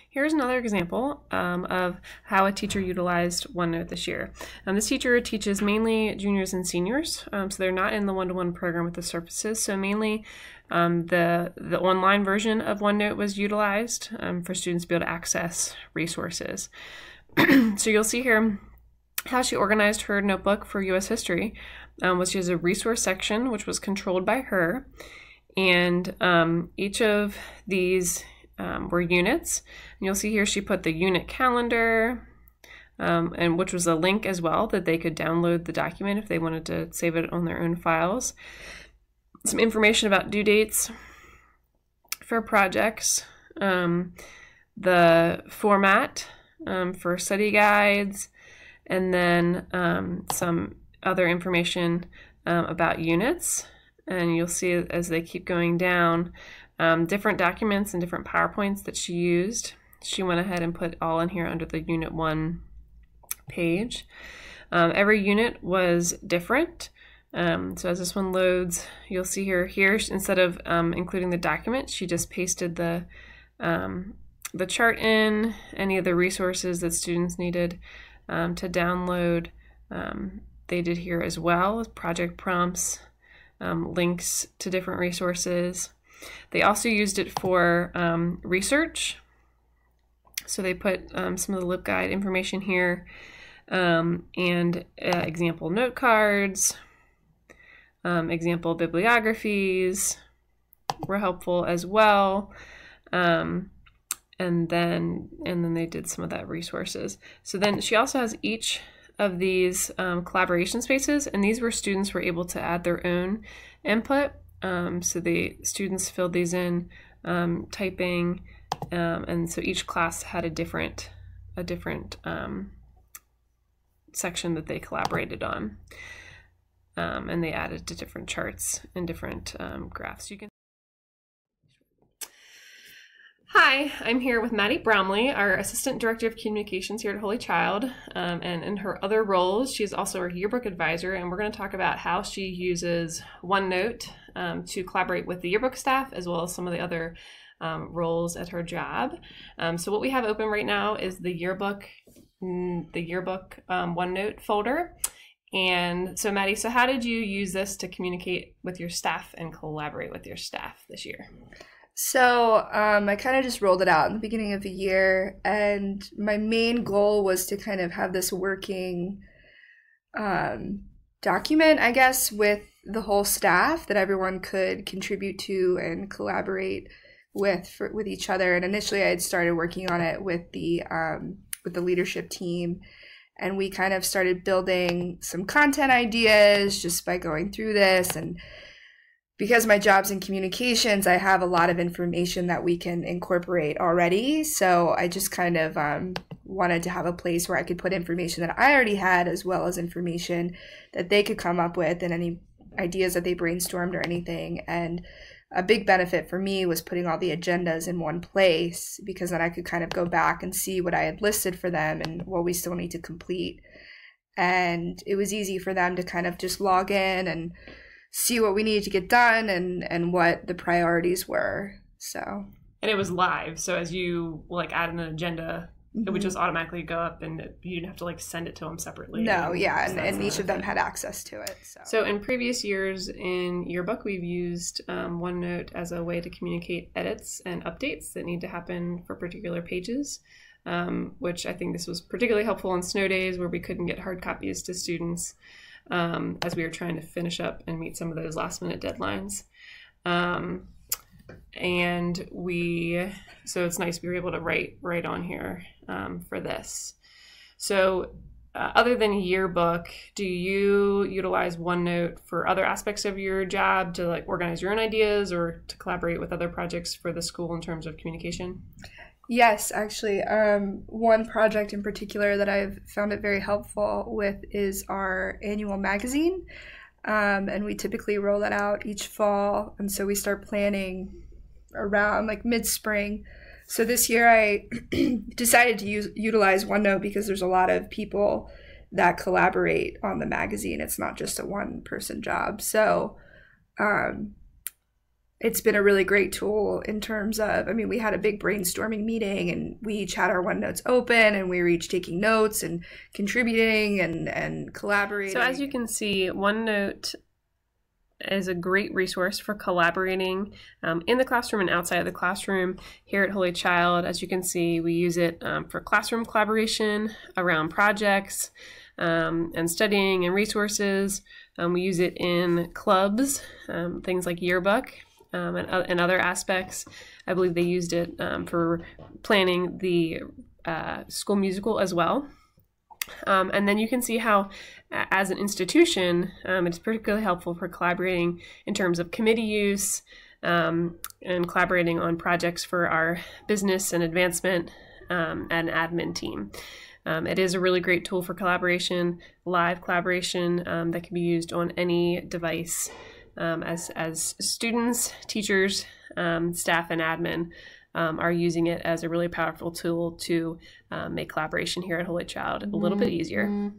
Here's another example of how a teacher utilized OneNote this year. This teacher teaches mainly juniors and seniors, so they're not in the one-to-one program with the Surfaces. So mainly the online version of OneNote was utilized for students to be able to access resources. So you'll see here how she organized her notebook for U.S. history, which is a resource section which was controlled by her. And each of these were units. And you'll see here she put the unit calendar, and which was a link as well that they could download the document if they wanted to save it on their own files. Some information about due dates for projects, the format for study guides, and then some other information about units. And you'll see as they keep going down, different documents and different PowerPoints that she used. She went ahead and put all in here under the Unit 1 page. Every unit was different. So as this one loads, you'll see here instead of including the document, she just pasted the chart in, any of the resources that students needed to download. They did here as well, project prompts, links to different resources. They also used it for research. So they put some of the LibGuide information here, and example note cards, example bibliographies were helpful as well. And then they did some of that resources. So then she also has each of these collaboration spaces, and these were students were able to add their own input. So the students filled these in, typing, and so each class had a different section that they collaborated on, and they added to different charts and different graphs. You can. Hi, I'm here with Maddie Bromley, our Assistant Director of Communications here at Holy Child, and in her other roles, she is also our yearbook advisor, and we're going to talk about how she uses OneNote to collaborate with the yearbook staff as well as some of the other roles at her job. So what we have open right now is the yearbook OneNote folder. And so Maddie, so how did you use this to communicate with your staff and collaborate with your staff this year? So I kind of just rolled it out in the beginning of the year, and my main goal was to kind of have this working document, I guess, with the whole staff that everyone could contribute to and collaborate with each other. And initially I had started working on it with the leadership team, and we kind of started building some content ideas just by going through this. And because my job's in communications, I have a lot of information that we can incorporate already. So I just kind of wanted to have a place where I could put information that I already had, as well as information that they could come up with and any ideas that they brainstormed or anything. And a big benefit for me was putting all the agendas in one place, because then I could kind of go back and see what I had listed for them and what we still need to complete. And it was easy for them to kind of just log in and see what we needed to get done and what the priorities were. So, and it was live, so as you add an agenda, it would just automatically go up, and you didn't have to send it to them separately. No, yeah, and each of them had access to it. So in previous years in yearbook, we've used OneNote as a way to communicate edits and updates that need to happen for particular pages, which I think this was particularly helpful on snow days where we couldn't get hard copies to students, as we were trying to finish up and meet some of those last minute deadlines. So it's nice we were able to write on here for this. So other than yearbook, do you utilize OneNote for other aspects of your job to organize your own ideas or to collaborate with other projects for the school in terms of communication? Yes, actually. One project in particular that I've found it very helpful with is our annual magazine. And we typically roll that out each fall. And so we start planning around mid-spring. So this year I decided to utilize OneNote because there's a lot of people that collaborate on the magazine. It's not just a one-person job. So it's been a really great tool in terms of, I mean, we had a big brainstorming meeting and we each had our OneNotes open and we were each taking notes and contributing and collaborating. So as you can see, OneNote is a great resource for collaborating in the classroom and outside of the classroom. Here at Holy Child, as you can see, we use it for classroom collaboration around projects and studying and resources. We use it in clubs, things like yearbook and other aspects. I believe they used it for planning the school musical as well. And then you can see how, as an institution, it's particularly helpful for collaborating in terms of committee use and collaborating on projects for our business and advancement and admin team. It is a really great tool for collaboration, live collaboration that can be used on any device as students, teachers, staff, and admin are using it as a really powerful tool to make collaboration here at Holy Child a little bit easier.